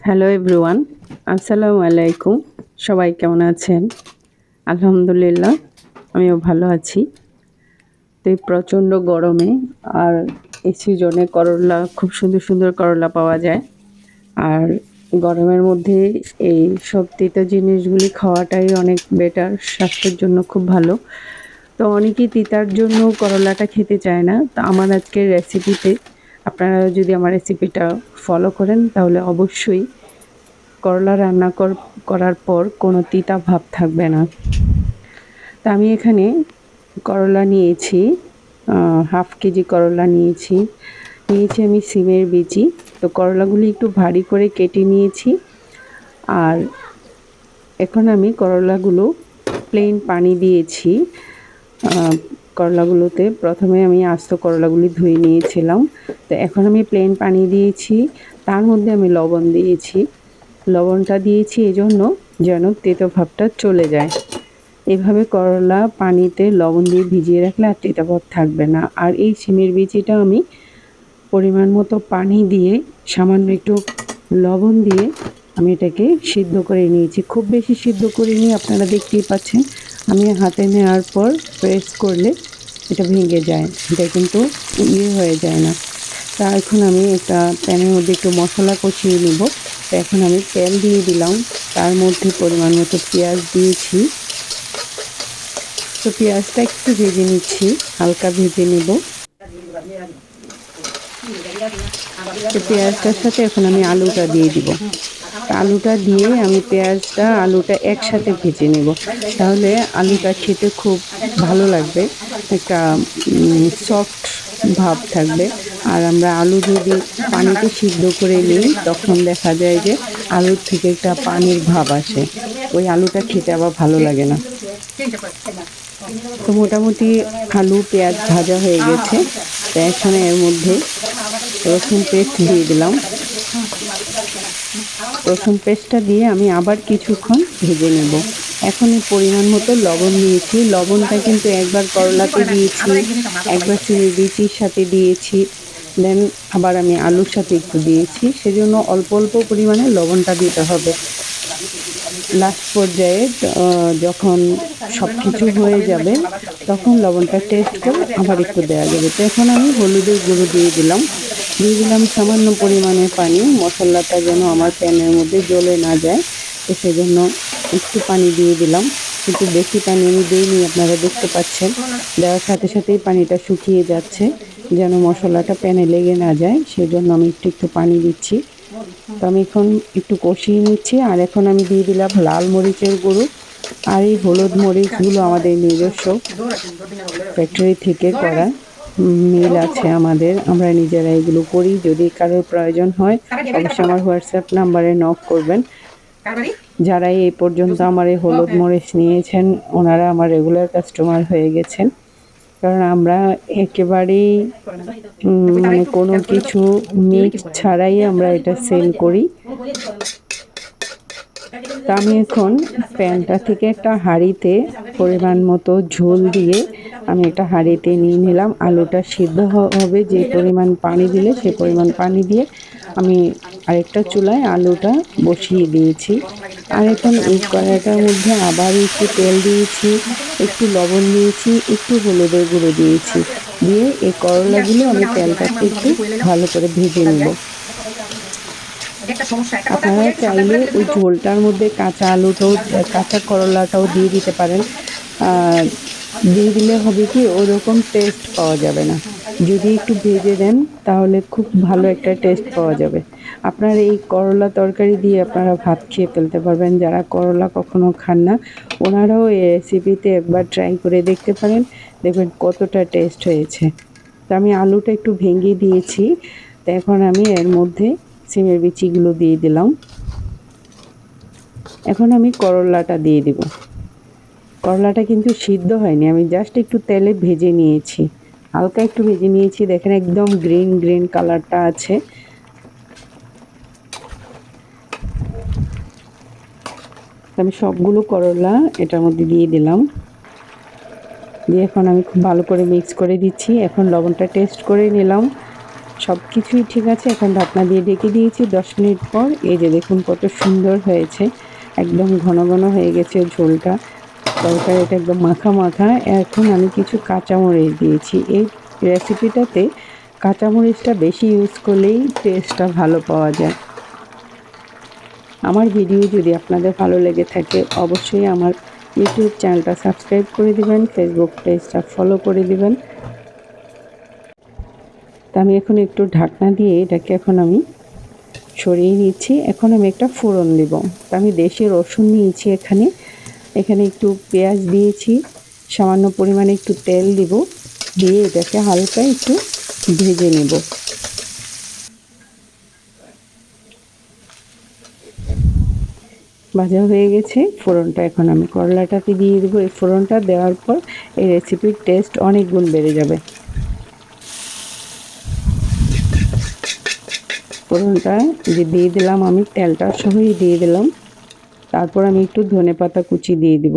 Hello everyone, আসসালামু আলাইকুম। সবাই কেমন আছেন? আলহামদুলিল্লাহ, আমিও ভালো আছি। তো এই প্রচণ্ড গরমে আর এই সিজনে করলা, খুব সুন্দর সুন্দর করলা পাওয়া যায়। আর গরমের মধ্যে এই সব তিতা জিনিসগুলি খাওয়াটাই অনেক বেটার, স্বাস্থ্যের জন্য খুব ভালো। তো অনেকেই তিতার জন্য করলাটা খেতে চায় না। তো আমার আজকের রেসিপিতে আপনারা যদি আমার রেসিপিটা ফলো করেন তাহলে অবশ্যই করলা রান্না করার পর কোনো তিতা ভাব থাকবে না। তা আমি এখানে করলা নিয়েছি, হাফ কেজি করলা নিয়েছি আমি সিমের বিচি। তো করলাগুলি একটু ভারী করে কেটে নিয়েছি। আর এখন আমি করলাগুলো প্লেন পানি দিয়েছি। করলাগুলোতে প্রথমে আমি আস্ত করলাগুলি ধুয়ে নিয়েছিলাম। তো এখন আমি প্লেন পানি দিয়েছি, তার মধ্যে আমি লবণ দিয়েছি। লবণটা দিয়েছি এজন্য যেন তেতো ভাবটা চলে যায়। এভাবে করলা পানিতে লবণ দিয়ে ভিজিয়ে রাখলে আর তেতো ভাব থাকবে না। আর এই সিমের বিচিটা আমি পরিমাণ মতো পানি দিয়ে সামান্য একটু লবণ দিয়ে আমি এটাকে সিদ্ধ করে নিয়েছি। খুব বেশি সিদ্ধ করিনি, আপনারা দেখতেই পাচ্ছেন। আমি হাতে নেওয়ার পর প্রেস করলে এটা ভেঙে যায়, এটা কিন্তু হয়ে যায় না। তা এখন আমি একটা প্যানের মধ্যে একটু মশলা কষিয়ে নেব। তো এখন আমি তেল দিয়ে দিলাম, তার মধ্যে পরিমাণ মতো পেঁয়াজ দিয়েছি। তো পেঁয়াজটা একটু ভেজে নিচ্ছি, হালকা ভেজে নেব। তো পেঁয়াজটার সাথে এখন আমি আলুটা দিয়ে দিব। আলুটা দিয়ে আমি আলুটা একসাথে ভেজে নেব, তাহলে আলুটা খেতে খুব ভালো লাগবে, একটা সফট ভাব থাকবে। আর আমরা আলু যদি পানিতে সিদ্ধ করে নিই তখন দেখা যায় যে আলুর থেকে একটা পানির ভাব আসে, ওই আলুটা খেতে আবার ভালো লাগে না। তো মোটামুটি আলু পেঁয়াজ ভাজা হয়ে গেছে। তো এখন এর মধ্যে রসুন পেস্ট দিয়ে দিলাম। রসুন পেস্টটা দিয়ে আমি আবার কিছুক্ষণ ভেজে নেব। এখন পরিমাণ মতো লবণ দিয়েছি। লবণটা কিন্তু একবার করলাতে দিয়েছি, একবার সিমের বিচির সাথে দিয়েছি, দেন আবার আমি আলুর সাথে একটু দিয়েছি, সেজন্য অল্প অল্প পরিমাণে লবণটা দিতে হবে। লাস্ট পর্যায়ে যখন সব কিছু হয়ে যাবে তখন লবণটা টেস্ট করে আবার একটু দেওয়া যাবে। তো এখন আমি হলুদের গুঁড়ো দিয়ে দিলাম সামান্য পরিমাণে পানি, মশলাটা যেন আমার প্যানের মধ্যে জ্বলে না যায়। তো সেজন্য একটু পানি দিয়ে দিলাম, কিন্তু বেশি পানি আমি দিইনি, আপনারা দেখতে পাচ্ছেন। দেওয়ার সাথে সাথেই পানিটা শুকিয়ে যাচ্ছে, যেন মশলাটা প্যানে লেগে না যায়, সেজন্য আমি একটু একটু পানি দিচ্ছি। তো আমি এখন একটু কষিয়ে নিচ্ছি। আর এখন আমি দিয়ে দিলাম লাল মরিচের গুঁড়ো। আর এই হলুদ মরিচগুলো আমাদের নিজস্ব ফ্যাক্টরি থেকে করা, মিল আছে আমাদের, আমরা নিজেরা এগুলো করি। যদি কারোর প্রয়োজন হয় অবশ্যই আমার হোয়াটসঅ্যাপ নাম্বারে নক করবেন। যারা এই পর্যন্ত আমার এই হলুদ মরিচ নিয়েছেন ওনারা আমার রেগুলার কাস্টমার হয়ে গেছেন, কারণ আমরা একেবারেই মানে কোনো কিছু মিক্স ছাড়াই আমরা এটা সেল করি। তা আমি এখন প্যানটা থেকে একটা হাঁড়িতে পরিমাণ মতো ঝোল দিয়ে আমি একটা হাঁড়িতে নিয়ে নিলাম। আলুটা সিদ্ধ হবে যে পরিমাণ পানি দিলে সে পরিমাণ পানি দিয়ে আমি আরেকটা চুলায় আলুটা বসিয়ে দিয়েছি। আর এখন এই কড়াইটার মধ্যে আবার একটু তেল দিয়েছি, একটু লবণ দিয়েছি, একটু হলুদের গুঁড়ো দিয়েছি, দিয়ে এই করলাগুলো আমি তেলটাকে একটু ভালো করে ভেজে নেব। আপনারা চাইলে ওই ঝোলটার মধ্যে কাঁচা করলাটাও দিয়ে দিতে পারেন। দিয়ে দিলে হবে কি, ওরকম টেস্ট পাওয়া যাবে না। যদি একটু ভেজে দেন তাহলে খুব ভালো একটা টেস্ট পাওয়া যাবে। আপনার এই করলা তরকারি দিয়ে আপনারা ভাত খেয়ে ফেলতে পারবেন। যারা করলা কখনো খান না ওনারাও এই রেসিপিতে একবার ট্রাই করে দেখতে পারেন, দেখবেন কতটা টেস্ট হয়েছে। তো আমি আলুটা একটু ভেঙে দিয়েছি। তো এখন আমি এর মধ্যে সিমের বিচিগুলো দিয়ে দিলাম। এখন আমি করলাটা দিয়ে দেব। করলাটা কিন্তু সিদ্ধ হয়নি, আমি জাস্ট একটু তেলে ভেজে নিয়েছি, হালকা একটু ভেজে নিয়েছি। দেখেন একদম গ্রিন গ্রিন কালারটা আছে। আমি সবগুলো করলা এটার মধ্যে দিয়ে দিলাম, দিয়ে এখন আমি খুব ভালো করে মিক্স করে দিচ্ছি। এখন লবণটা টেস্ট করে নিলাম, সব কিছুই ঠিক আছে। এখন ঢাকনা দিয়ে ঢেকে দিয়েছি 10 মিনিট পর। এই যে দেখুন কত সুন্দর হয়েছে, একদম ঘন ঘন হয়ে গেছে ঝোলটা। তরকারিটা একদম মাখা মাখা। এখন আমি কিছু কাঁচামরিচ দিয়েছি। এই রেসিপিটাতে কাঁচামরিচটা বেশি ইউজ করলেই টেস্টটা ভালো পাওয়া যায়। আমার ভিডিও যদি আপনাদের ভালো লেগে থাকে অবশ্যই আমার ইউটিউব চ্যানেলটা সাবস্ক্রাইব করে দিবেন, ফেসবুক পেজটা ফলো করে দিবেন। তা আমি এখন একটু ঢাকনা দিয়ে এটাকে এখন আমি সরিয়ে নিচ্ছি। এখন আমি একটা ফোড়ন দেব। তা আমি দেশি রসুন নিয়েছি এখানে। এখানে একটু পেঁয়াজ দিয়েছি, সামান্য পরিমাণে একটু তেল দিব, দিয়ে এটাকে হালকা একটু ভেজে নেব। ভাজা হয়ে গেছে। ফোড়নটা এখন আমি করলাটাতে দিয়ে দেবো। এই ফোড়নটা দেওয়ার পর এই রেসিপির টেস্ট অনেক গুণ বেড়ে যাবে। ফোড়নটা যে দিয়ে দিলাম, আমি তেলটা সহই দিয়ে দিলাম। তারপর আমি একটু ধনেপাতা কুচি দিয়ে দিব।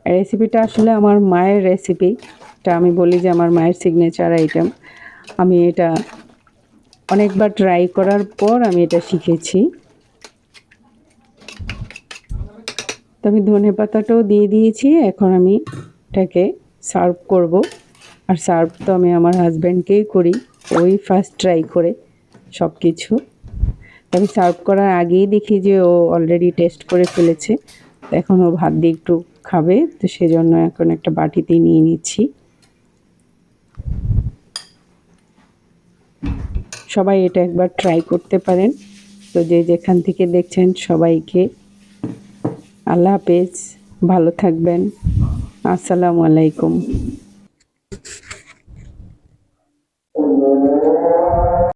রেসিপিটা আসলে আমার মায়ের রেসিপি। এটা আমি বলি যে আমার মায়ের সিগনেচার আইটেম। আমি এটা অনেকবার ট্রাই করার পর আমি এটা শিখেছি। তো আমি ধনেপাতাটাও দিয়ে দিয়েছি। এখন আমি এটাকে সার্ভ করব। আর সার্ভ তো আমি আমার হাজব্যান্ডকেই করি, ওই ফার্স্ট ট্রাই করে সব কিছু। তো আমি সার্ভ করার আগেই দেখি যে ও অলরেডি টেস্ট করে ফেলেছে। এখন ও ভাত দিয়ে একটু খাবে, তো সেজন্য এখন একটা বাটিতে নিয়ে নিচ্ছি। সবাই এটা একবার ট্রাই করতে পারেন। তো যে যেখান থেকে দেখছেন সবাইকে আল্লাহ হাফেজ, ভালো থাকবেন। আসসালামু আলাইকুম।